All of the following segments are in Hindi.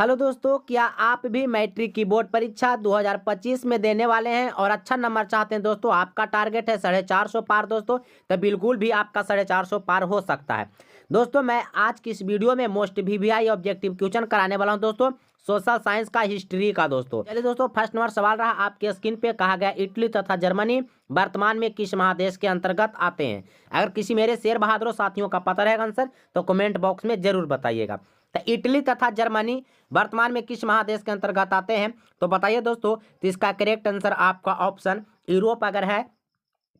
हेलो दोस्तों, क्या आप भी मैट्रिक की बोर्ड परीक्षा 2025 में देने वाले हैं और अच्छा नंबर चाहते हैं? दोस्तों, आपका टारगेट है 450 पार दोस्तों, तो बिल्कुल भी आपका 450 पार हो सकता है। दोस्तों, मैं आज की इस वीडियो में मोस्ट वीवीआई ऑब्जेक्टिव क्वेश्चन कराने वाला हूं दोस्तों, सोशल साइंस का, हिस्ट्री का। दोस्तों चलिए दोस्तों, फर्स्ट नंबर सवाल रहा आपके स्क्रीन पे। कहा गया इटली तथा जर्मनी वर्तमान में किस महादेश के अंतर्गत आते हैं? अगर किसी मेरे शेर बहादुर साथियों का पता रहेगा आंसर तो कमेंट बॉक्स में जरूर बताइएगा। तो इटली तथा जर्मनी वर्तमान में किस महादेश के अंतर्गत आते हैं तो बताइए दोस्तों। तो इसका करेक्ट आंसर आपका ऑप्शन यूरोप अगर है,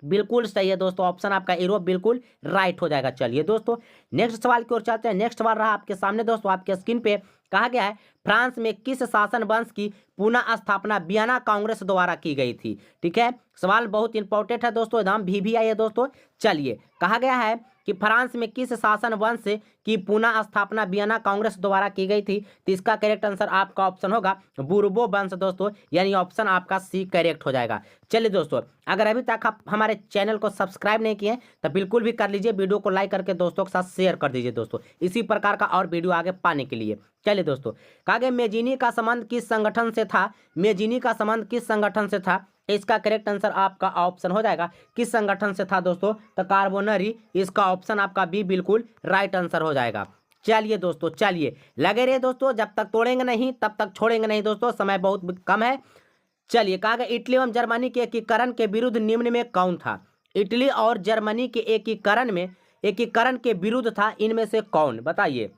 बिल्कुल सही है दोस्तों। ऑप्शन आपका यूरोप बिल्कुल राइट हो जाएगा। चलिए दोस्तों, नेक्स्ट सवाल की ओर चलते हैं। नेक्स्ट सवाल रहा आपके सामने दोस्तों, आपके स्क्रीन पे। कहा गया है फ्रांस में किस शासन वंश की पुनः स्थापना वियना कांग्रेस द्वारा की गई थी? ठीक है, सवाल बहुत इंपॉर्टेंट है दोस्तों, एकदम भी आई है दोस्तों। चलिए, कहा गया है कि फ्रांस में किस शासन वंश की पुनः स्थापना वियना कांग्रेस द्वारा की गई थी? तो इसका करेक्ट आंसर आपका ऑप्शन होगा बूर्बो वंश दोस्तों, यानी ऑप्शन आपका सी करेक्ट हो जाएगा। चलिए दोस्तों, अगर अभी तक आप हमारे चैनल को सब्सक्राइब नहीं किए तो बिल्कुल भी कर लीजिए, वीडियो को लाइक करके दोस्तों के साथ शेयर कर दीजिए दोस्तों, इसी प्रकार का और वीडियो आगे पाने के लिए। चलिए दोस्तों, कहा गया मेजिनी का संबंध किस संगठन से था? मेजिनी का संबंध किस संगठन से था? इसका करेक्ट आंसर आपका ऑप्शन हो जाएगा किस संगठन से था दोस्तों? तो कार्बोनरी, इसका ऑप्शन आपका बी बिल्कुल राइट आंसर हो जाएगा। चलिए दोस्तों, चलिए लगे रहिए दोस्तों, जब तक तोड़ेंगे नहीं तब तक छोड़ेंगे नहीं दोस्तों, समय बहुत कम है। चलिए, कहा गया इटली एवं जर्मनी के एकीकरण के विरुद्ध निम्न में कौन था? इटली और जर्मनी के एकीकरण के विरुद्ध था इनमें से कौन? बताइए।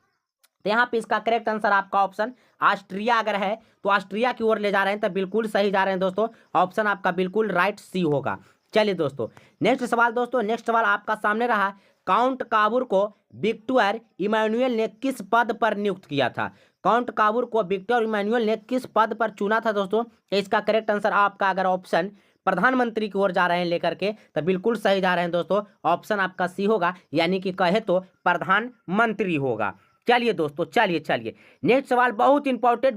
तो यहाँ पे इसका करेक्ट आंसर आपका ऑप्शन ऑस्ट्रिया अगर है तो ऑस्ट्रिया की ओर ले जा रहे हैं, तो बिल्कुल सही जा रहे हैं दोस्तों, ऑप्शन आपका बिल्कुल राइट सी होगा। चलिए दोस्तों, नेक्स्ट सवाल दोस्तों, नेक्स्ट सवाल आपका सामने रहा। काउंट काबूर को विक्टर इमैनुअल ने किस पद पर नियुक्त किया था? काउंट काबूर को विक्टर इमैनुअल ने किस पद पर चुना था दोस्तों? इसका करेक्ट आंसर आपका अगर ऑप्शन प्रधानमंत्री की ओर जा रहे हैं लेकर के, तो बिल्कुल सही जा रहे हैं दोस्तों, ऑप्शन आपका सी होगा, यानी कि कहे तो प्रधानमंत्री होगा। चलिए दोस्तों, चलिए नेक्स्ट सवाल बहुत इंपॉर्टेंट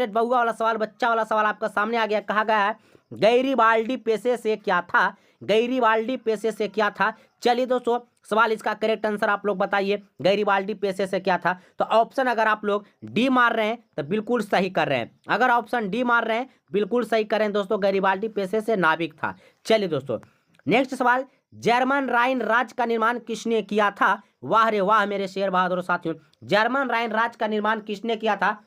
बउआ वाला सवाल, बच्चा वाला सवाल आपका सामने आ गया। कहा गया है गैरीबाल्डी पेशे से क्या था? गैरीबाल्डी पेशे से क्या था? चलिए दोस्तों, सवाल इसका करेक्ट आंसर आप लोग बताइए, गैरीबाल्डी पेशे से क्या था? तो ऑप्शन अगर आप लोग डी मार रहे हैं तो बिल्कुल सही कर रहे हैं, अगर ऑप्शन डी मार रहे हैं बिल्कुल सही कर रहे हैं दोस्तों, गैरीबाल्डी पेशे से नाविक था। चलिए दोस्तों, नेक्स्ट सवाल, जर्मन राइन राज्य का निर्माण किसने किया था? वाह रे वाह मेरे शेर बहादुर साथियों, जर्मन राइन राज्य का निर्माण किसने किया था?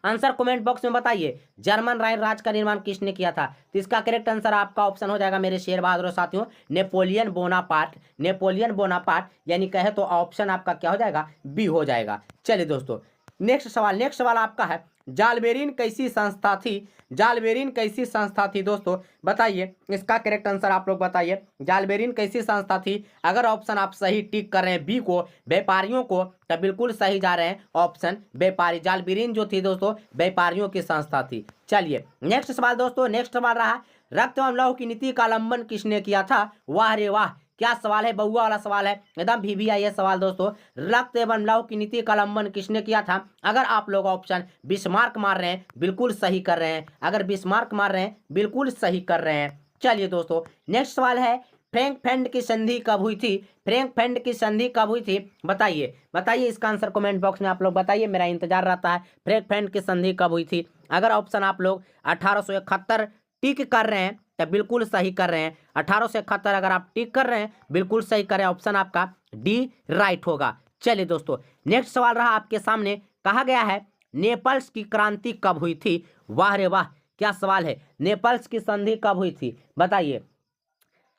आंसर कमेंट बॉक्स में बताइए, जर्मन राइन राज्य का निर्माण किसने किया था? तो इसका करेक्ट आंसर आपका ऑप्शन हो जाएगा मेरे शेर बहादुर साथियों, नेपोलियन बोनापार्ट। नेपोलियन बोनापार्ट, यानी कहे तो ऑप्शन आपका क्या हो जाएगा? बी हो जाएगा। चलिए दोस्तों, नेक्स्ट सवाल आपका है, जालबेरिन कैसी संस्था थी? जालबेरिन कैसी संस्था थी दोस्तों? बताइए, इसका करेक्ट आंसर आप लोग बताइए, जालबेरिन कैसी संस्था थी? अगर ऑप्शन आप सही टिक कर रहे हैं बी को, व्यापारियों को, तो बिल्कुल सही जा रहे हैं, ऑप्शन व्यापारी। जालबेरिन जो थी दोस्तों व्यापारियों की संस्था थी। चलिए, नेक्स्ट सवाल दोस्तों, नेक्स्ट सवाल रहा, रक्त एवं लौह की नीति का अवलंबन किसने किया था? वाह रे वाह, क्या सवाल है, बउआ वाला सवाल है, एकदम VVI है सवाल दोस्तों। रक्त एवं लौह की नीति का अवलंबन किसने किया था? अगर आप लोग ऑप्शन बिस्मार्क मार रहे हैं बिल्कुल सही कर रहे हैं, अगर बिस्मार्क मार रहे हैं बिल्कुल सही कर रहे हैं। चलिए दोस्तों, नेक्स्ट सवाल है, फ्रैंकफर्ट की संधि कब हुई थी? फ्रैंकफर्ट की संधि कब हुई थी? बताइए इसका आंसर कमेंट बॉक्स में आप लोग बताइए, मेरा इंतजार रहता है। फ्रैंकफर्ट की संधि कब हुई थी? अगर ऑप्शन आप लोग 1871 टिक कर रहे हैं तो बिल्कुल सही कर रहे हैं, 1871 अगर आप टिक कर रहे हैं बिल्कुल सही करें, ऑप्शन आपका डी राइट होगा। चलिए दोस्तों, नेक्स्ट सवाल रहा आपके सामने। कहा गया है नेपल्स की क्रांति कब हुई थी? वाह रे वाह, क्या सवाल है, नेपल्स की संधि कब हुई थी? बताइए।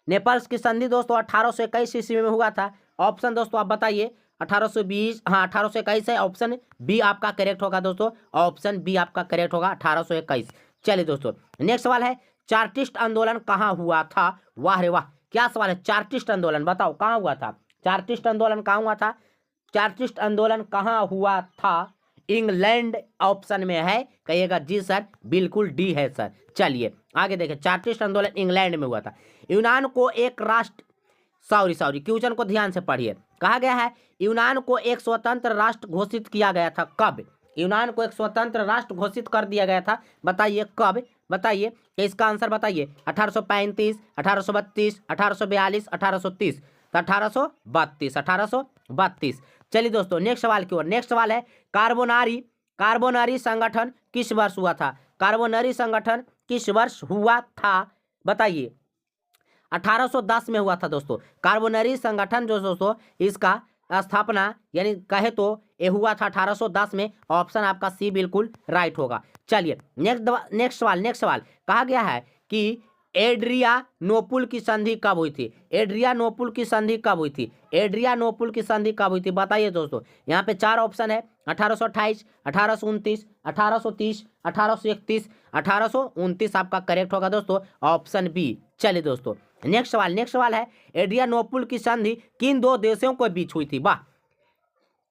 नेपल्स की संधि दोस्तों 1821 ईस्वी में हुआ था। ऑप्शन दोस्तों आप बताइए, 1820, हाँ 1821 है, ऑप्शन बी आपका करेक्ट होगा दोस्तों, ऑप्शन बी आपका करेक्ट होगा 1821। चलिए दोस्तों, नेक्स्ट सवाल है, चार्टिस्ट आंदोलन कहाँ हुआ था? वाह रे वाह, क्या सवाल है, चार्टिस्ट आंदोलन बताओ कहाँ हुआ था? चार्टिस्ट आंदोलन कहाँ हुआ था? चार्टिस्ट आंदोलन कहाँ हुआ था? इंग्लैंड ऑप्शन में है, कहिएगा जी सर, बिल्कुल डी है सर। चलिए आगे देखें, चार्टिस्ट आंदोलन इंग्लैंड में हुआ था। यूनान को एक राष्ट्र, सॉरी क्वेश्चन को ध्यान से पढ़िए। कहा गया है यूनान को एक स्वतंत्र राष्ट्र घोषित किया गया था कब? यूनान को एक स्वतंत्र राष्ट्र घोषित कर दिया गया था, बताइए कब? बताइए, इसका आंसर बताइए, 1835, 1832, 1842, 1830, तो 1832। चलिए दोस्तों, नेक्स्ट सवाल की ओर। नेक्स्ट सवाल है, कार्बोनारी कार्बोनरी संगठन किस वर्ष हुआ था? कार्बोनरी संगठन किस वर्ष हुआ था बताइए? 1810 में हुआ था दोस्तों। कार्बोनरी संगठन जो दोस्तों इसका स्थापना यानी कहे तो ये हुआ था 1810 में। ऑप्शन आपका सी बिल्कुल राइट होगा। चलिए नेक्स्ट सवाल कहा गया है कि एड्रियानोपुल की संधि कब हुई थी? एड्रियानोपुल की संधि कब हुई थी? एड्रियानोपुल की संधि कब हुई थी बताइए दोस्तों। यहाँ पे 4 ऑप्शन है, 1828, 1829, 1830, 1831, 1829 आपका करेक्ट होगा दोस्तों, ऑप्शन बी। चलिए दोस्तों नेक्स्ट सवाल है, एड्रियानोपुल की संधि किन दो देशों के बीच हुई थी? वाह,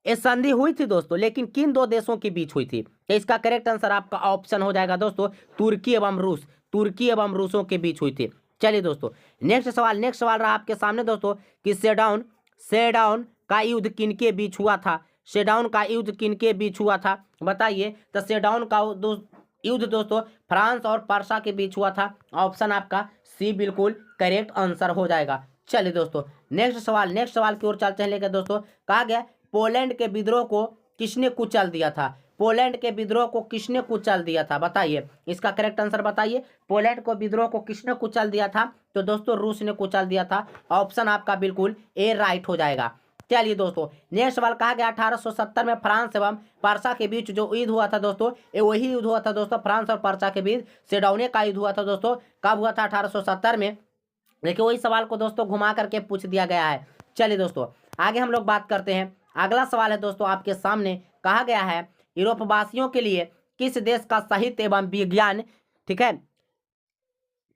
ये संधि हुई थी दोस्तों, लेकिन किन दो देशों के बीच हुई थी? तो इसका करेक्ट आंसर आपका ऑप्शन हो जाएगा दोस्तों तुर्की एवं रूस। तुर्की एवं रूसों के बीच हुई थी। चलिए दोस्तों नेक्स्ट सवाल रहा आपके सामने दोस्तों कि सेडाउन का युद्ध किनके बीच हुआ था? सेडाउन का युद्ध किनके बीच हुआ था बताइए? तो सेडाउन का युद्ध दोस्तों फ्रांस और पर्सा के बीच हुआ था। ऑप्शन आपका सी बिल्कुल करेक्ट आंसर हो जाएगा। चलिए दोस्तों नेक्स्ट सवाल की ओर चलते हैं लेकर दोस्तों। कहा गया पोलैंड के विद्रोह को किसने कुचल दिया था? पोलैंड के विद्रोह को किसने कुचल दिया था बताइए? इसका करेक्ट आंसर बताइए। पोलैंड को विद्रोह को किसने कुचल दिया था? तो दोस्तों रूस ने कुचल दिया था। ऑप्शन आपका बिल्कुल ए राइट हो जाएगा। चलिए दोस्तों नेक्स्ट सवाल कहा गया 1870 में फ्रांस एवं पर्सा के बीच जो युद्ध हुआ था दोस्तों, ये वही युद्ध हुआ था दोस्तों फ्रांस और पर्सा के बीच। सेडाउने का युद्ध हुआ था दोस्तों। कब हुआ था? 1870 में। देखिए वही सवाल को दोस्तों घुमा करके पूछ दिया गया है। चलिए दोस्तों आगे हम लोग बात करते हैं। अगला सवाल है दोस्तों आपके सामने। कहा गया है यूरोपवासियों के लिए किस देश का साहित्य एवं विज्ञान, ठीक है,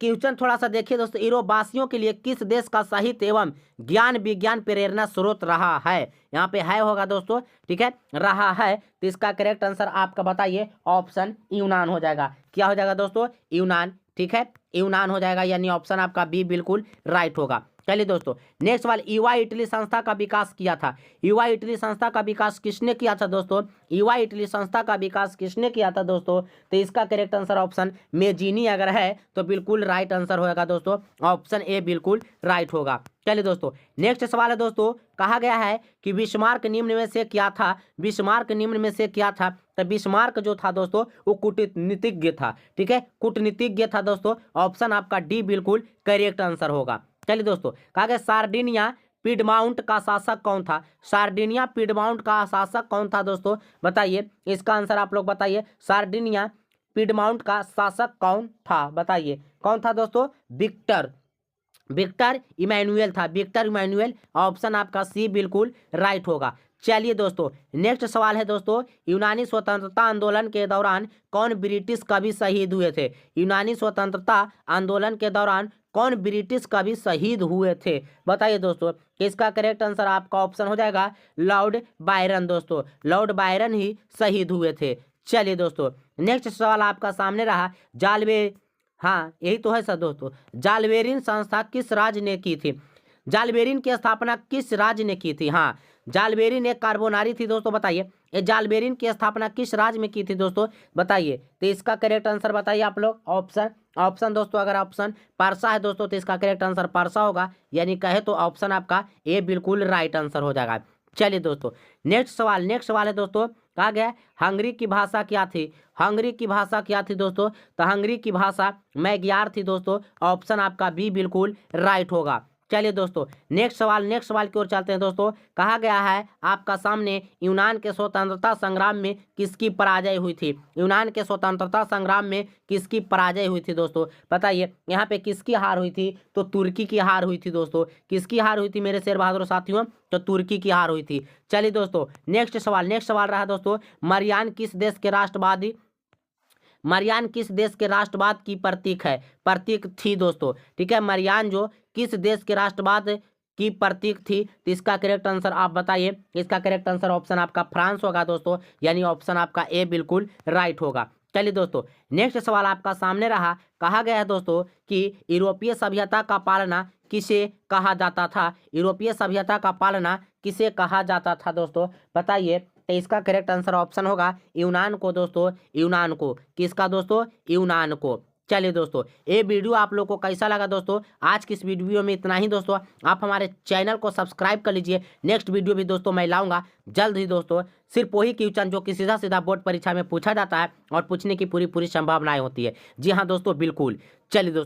क्वेश्चन थोड़ा सा देखिए दोस्तों, यूरोपवासियों के लिए किस देश का साहित्य एवं ज्ञान विज्ञान प्रेरणा स्रोत रहा है? यहाँ पे है होगा दोस्तों, ठीक है, रहा है। तो इसका करेक्ट आंसर आपका बताइए। ऑप्शन यूनान हो जाएगा। क्या हो जाएगा दोस्तों? यूनान, ठीक है, यूनान हो जाएगा, यानी ऑप्शन आपका बी बिल्कुल राइट होगा। चलिए दोस्तों नेक्स्ट सवाल, युवा इटली संस्था का विकास किया था। युवा इटली संस्था का विकास किसने किया था दोस्तों? युवा इटली संस्था का विकास किसने किया था दोस्तों? तो इसका करेक्ट आंसर ऑप्शन मेजीनी अगर है तो बिल्कुल राइट आंसर होगा दोस्तों, ऑप्शन ए बिल्कुल राइट होगा। चलिए दोस्तों नेक्स्ट सवाल है दोस्तों। कहा गया है कि बिस्मार्क निम्न में से क्या था? बिस्मार्क निम्न में से क्या था? तो बिस्मार्क जो था दोस्तों वो कूटनीतिज्ञ था, ठीक है, कूटनीतिज्ञ था दोस्तों। ऑप्शन आपका डी बिल्कुल करेक्ट आंसर होगा। चलिए दोस्तों कहा गया सार्डिनिया पिडमाउंट का शासक कौन था? सार्डिनिया पिडमाउंट का शासक कौन था दोस्तों बताइए? इसका आंसर आप लोग बताइए। सार्डिनिया पिडमाउंट का शासक कौन था बताइए? कौन था दोस्तों? विक्टर इमैनुअल था। विक्टर इमैनुअल, ऑप्शन आपका सी बिल्कुल राइट होगा। चलिए दोस्तों नेक्स्ट सवाल है दोस्तों, यूनानी स्वतंत्रता आंदोलन के दौरान कौन ब्रिटिश कवि शहीद हुए थे? यूनानी स्वतंत्रता आंदोलन के दौरान कौन ब्रिटिश कवि शहीद हुए थे बताइए दोस्तों? इसका करेक्ट आंसर आपका ऑप्शन हो जाएगा लॉर्ड बायरन दोस्तों। लॉर्ड बायरन ही शहीद हुए थे। चलिए दोस्तों नेक्स्ट सवाल आपका सामने रहा, हाँ यही तो है सर दोस्तों, जालबेरिन संस्था किस राज्य ने की थी? जालबेरिन की स्थापना किस राज्य ने की थी? हाँ जालबेरिन एक कार्बोनारी थी दोस्तों। बताइए ये जालबेरिन की स्थापना किस राज्य में की थी दोस्तों बताइए? तो इसका करेक्ट आंसर बताइए आप लोग। ऑप्शन दोस्तों अगर ऑप्शन पारसा है दोस्तों तो इसका करेक्ट आंसर पारसा होगा, यानी कहे तो ऑप्शन आपका ए बिल्कुल राइट आंसर हो जाएगा। चलिए दोस्तों नेक्स्ट सवाल है दोस्तों। कहा गया हंगरी की भाषा क्या थी? हंगरी की भाषा क्या थी दोस्तों? तो हंगरी की भाषा मैग्यार थी दोस्तों। ऑप्शन आपका बी बिल्कुल राइट होगा। चलिए दोस्तों नेक्स्ट सवाल की ओर चलते हैं दोस्तों। कहा गया है आपका सामने यूनान के स्वतंत्रता संग्राम में किसकी पराजय हुई थी? यूनान के स्वतंत्रता संग्राम में किसकी पराजय हुई थी दोस्तों बताइए? यहाँ पे किसकी हार हुई थी? तो तुर्की की हार हुई थी दोस्तों। किसकी हार हुई थी मेरे शेर बहादुर साथियों? तो तुर्की की हार हुई थी। चलिए दोस्तों नेक्स्ट सवाल रहा दोस्तों, मरियान किस देश के राष्ट्रवादी, मरियान किस देश के राष्ट्रवाद की प्रतीक थी दोस्तों? ठीक है, मरियान जो किस देश के राष्ट्रवाद की प्रतीक थी? तो इसका करेक्ट आंसर आप बताइए। इसका करेक्ट आंसर ऑप्शन आपका फ्रांस होगा दोस्तों, यानी ऑप्शन आपका ए बिल्कुल राइट होगा। चलिए दोस्तों नेक्स्ट सवाल आपका सामने रहा। कहा गया है दोस्तों कि यूरोपीय सभ्यता का पालना किसे कहा जाता था? यूरोपीय सभ्यता का पालना किसे कहा जाता था दोस्तों बताइए? तो इसका करेक्ट आंसर ऑप्शन होगा यूनान को दोस्तों। यूनान को, किसका दोस्तों? यूनान को। चलिए दोस्तों, ये वीडियो आप लोग को कैसा लगा दोस्तों? आज की इस वीडियो में इतना ही दोस्तों। आप हमारे चैनल को सब्सक्राइब कर लीजिए। नेक्स्ट वीडियो भी दोस्तों मैं लाऊंगा जल्द ही दोस्तों। सिर्फ वही क्वेश्चन जो कि सीधा सीधा बोर्ड परीक्षा में पूछा जाता है और पूछने की पूरी पूरी संभावनाएं होती है। जी हाँ दोस्तों, बिल्कुल। चलिए दोस्तों।